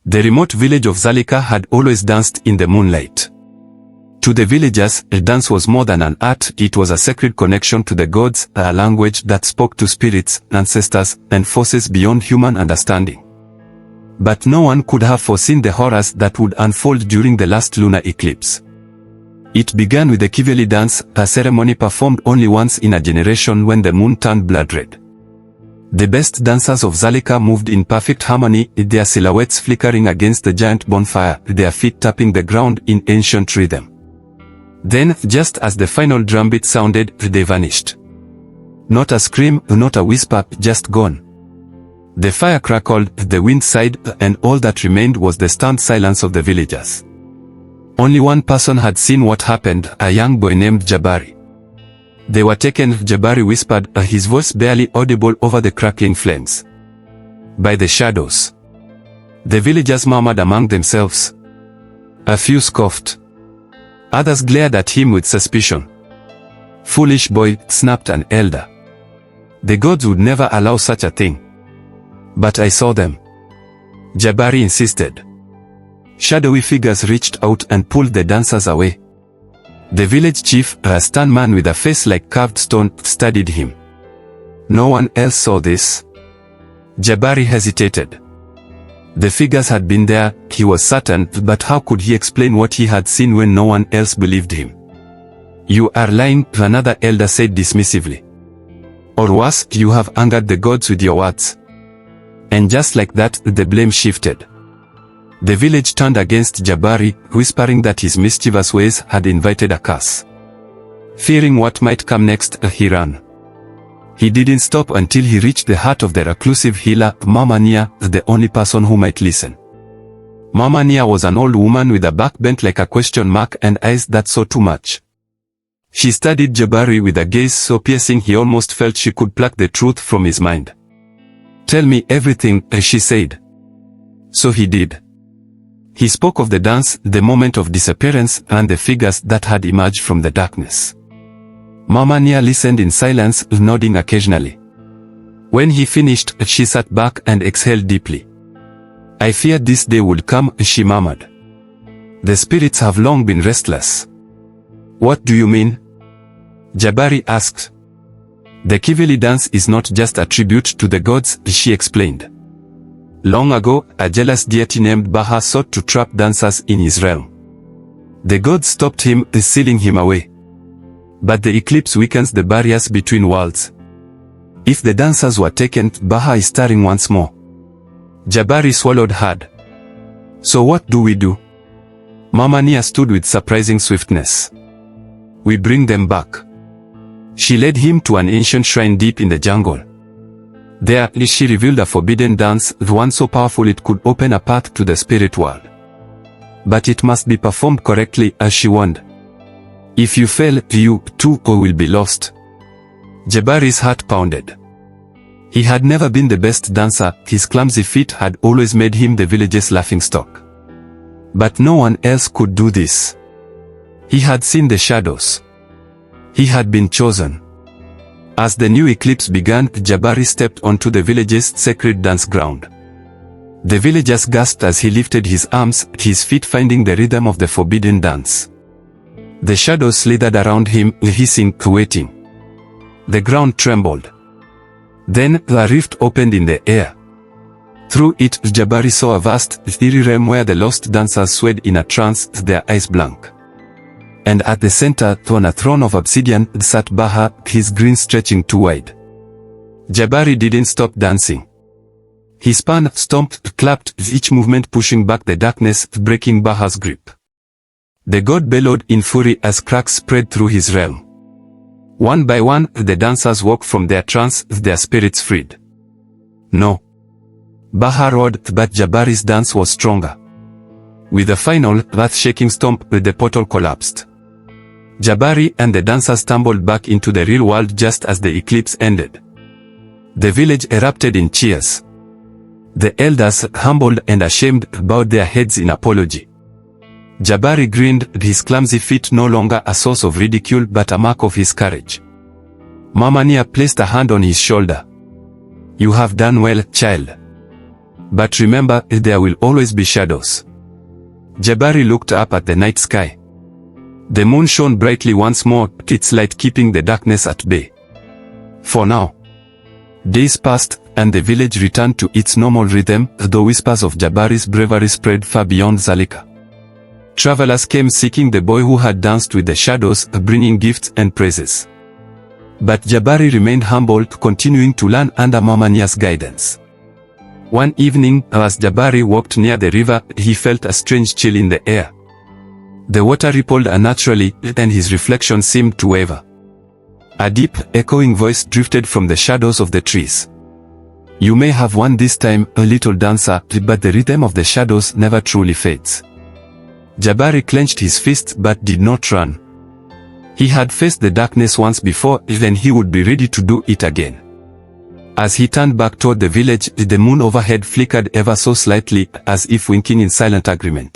The remote village of Zaricar had always danced in the moonlight. To the villagers, a dance was more than an art, it was a sacred connection to the gods, a language that spoke to spirits, ancestors, and forces beyond human understanding. But no one could have foreseen the horrors that would unfold during the last lunar eclipse. It began with the Kiveli dance, a ceremony performed only once in a generation when the moon turned blood red. The best dancers of Zaricar moved in perfect harmony, their silhouettes flickering against the giant bonfire, their feet tapping the ground in ancient rhythm. Then, just as the final drumbeat sounded, they vanished. Not a scream, not a whisper, just gone. The fire crackled, the wind sighed, and all that remained was the stunned silence of the villagers. Only one person had seen what happened, a young boy named Jabari. They were taken, Jabari whispered, his voice barely audible over the crackling flames. By the shadows. The villagers murmured among themselves. A few scoffed. Others glared at him with suspicion. Foolish boy, snapped an elder. The gods would never allow such a thing. But I saw them. Jabari insisted. Shadowy figures reached out and pulled the dancers away. The village chief, a stern man with a face like carved stone, studied him. No one else saw this. Jabari hesitated. The figures had been there, he was certain, but how could he explain what he had seen when no one else believed him? You are lying, another elder said dismissively. Or worse, you have angered the gods with your words. And just like that, the blame shifted. The village turned against Jabari, whispering that his mischievous ways had invited a curse. Fearing what might come next, he ran. He didn't stop until he reached the heart of the reclusive healer, Mama Nia, the only person who might listen. Mama Nia was an old woman with a back bent like a question mark and eyes that saw too much. She studied Jabari with a gaze so piercing he almost felt she could pluck the truth from his mind. Tell me everything, she said. So he did. He spoke of the dance, the moment of disappearance, and the figures that had emerged from the darkness. Mama Nia listened in silence, nodding occasionally. When he finished, she sat back and exhaled deeply. I feared this day would come, she murmured. The spirits have long been restless. What do you mean? Jabari asked. The Kiveli dance is not just a tribute to the gods, she explained. Long ago, a jealous deity named Baha sought to trap dancers in his realm. The gods stopped him, sealing him away. But the eclipse weakens the barriers between worlds. If the dancers were taken, Baha is stirring once more. Jabari swallowed hard. So what do we do? Mama Nia stood with surprising swiftness. We bring them back. She led him to an ancient shrine deep in the jungle. There, she revealed a forbidden dance, one so powerful it could open a path to the spirit world. But it must be performed correctly, as she warned. If you fail, you, too, will be lost. Jabari's heart pounded. He had never been the best dancer, his clumsy feet had always made him the village's laughingstock. But no one else could do this. He had seen the shadows. He had been chosen. As the new eclipse began, Jabari stepped onto the village's sacred dance ground. The villagers gasped as he lifted his arms, his feet finding the rhythm of the forbidden dance. The shadows slithered around him, hissing, waiting. The ground trembled. Then, a rift opened in the air. Through it, Jabari saw a vast, eerie realm where the lost dancers swayed in a trance, their eyes blank. And at the center, on a throne of obsidian, sat Baha, his grin stretching too wide. Jabari didn't stop dancing. He spun, stomped, clapped, each movement pushing back the darkness, breaking Baha's grip. The god bellowed in fury as cracks spread through his realm. One by one, the dancers woke from their trance, their spirits freed. No. Baha roared, but Jabari's dance was stronger. With a final, earth-shaking stomp, the portal collapsed. Jabari and the dancers stumbled back into the real world just as the eclipse ended. The village erupted in cheers. The elders, humbled and ashamed, bowed their heads in apology. Jabari grinned, his clumsy feet no longer a source of ridicule but a mark of his courage. Mama Nia placed a hand on his shoulder. You have done well, child. But remember, there will always be shadows. Jabari looked up at the night sky. The moon shone brightly once more, its light keeping the darkness at bay. For now. Days passed, and the village returned to its normal rhythm, though whispers of Jabari's bravery spread far beyond Zaricar. Travelers came seeking the boy who had danced with the shadows, bringing gifts and praises. But Jabari remained humble, continuing to learn under Mamania's guidance. One evening, as Jabari walked near the river, he felt a strange chill in the air. The water rippled unnaturally, and his reflection seemed to waver. A deep, echoing voice drifted from the shadows of the trees. You may have won this time, a little dancer, but the rhythm of the shadows never truly fades. Jabari clenched his fist but did not run. He had faced the darkness once before, then he would be ready to do it again. As he turned back toward the village, the moon overhead flickered ever so slightly, as if winking in silent agreement.